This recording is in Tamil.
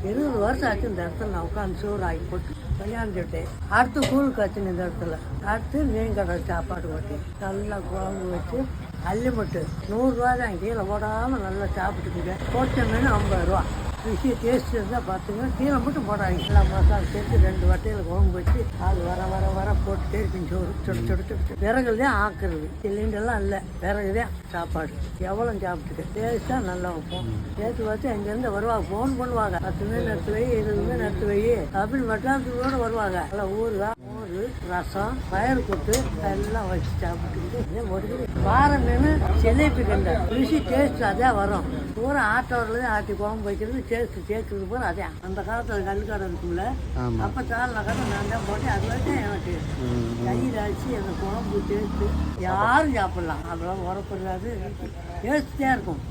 20 வருஷம் ஆச்சு இந்த இடத்துல நான் உட்காந்து சோறு ஆகி போட்டு கல்யாணிச்சுட்டு அடுத்து கூழ் காய்ச்சின இந்த இடத்துல அடுத்து மீன் கடை சாப்பாடு போட்டு நல்லா குழம்பு வச்சு அள்ளி மட்டு 100 ரூபா தான் கீழே போடாமல் நல்லா சாப்பிட்டுக்குங்க. போட்ட மீன் 50 ரூபா. ருசி டேஸ்ட் இருந்தால் பார்த்துங்க. கீழே மட்டும் போடாதீங்க. நல்லா மசாலா சேர்த்து 2 வட்டையில் குழம்பு வச்சு அது வர போட்டுட்டே இருக்குங்க. சோறு சுடு விறகுல தான் ஆக்குறது, சிலிண்டர்லாம் இல்லை, விறகு தான் சாப்பாடு. எவ்வளோ சாப்பிட்டுட்டு டேஸ்ட்டாக நல்லா வைப்போம். சேர்த்து வச்சு அங்கேருந்து வருவாங்க, ஃபோன் பண்ணுவாங்க. 10 மீன் எடுத்து வை, 20 மீன் எடுத்து வை அப்படின்னு வட்டாரத்துக்கூட வருவாங்க. நல்லா ஊறுகாய், மோர், ரசம், பயறு கொட்டு எல்லாம் வச்சு சாப்பிட்டுக்கிட்டு முடிக்குது. வார மீன் சிலேபி கண்டை ருசி டேஸ்ட் அதே வரும். பூரா ஆட்டோவில் தான் ஆட்டி குழம்பு வைக்கிறது, சேர்க்குறது பூரா அதே. அந்த காலத்தில் கல்லுக்கடை இருக்கும்ல, அப்போ சாலில் கடை நான் தான் போட்டேன். அது வரைக்கும் எனக்கு தயிர் அரிசி அந்த குழம்பு டேஸ்ட்டு யாரும் சாப்பிட்லாம். அதெல்லாம் உரப்படுறாது, டேஸ்ட்டாக இருக்கும்.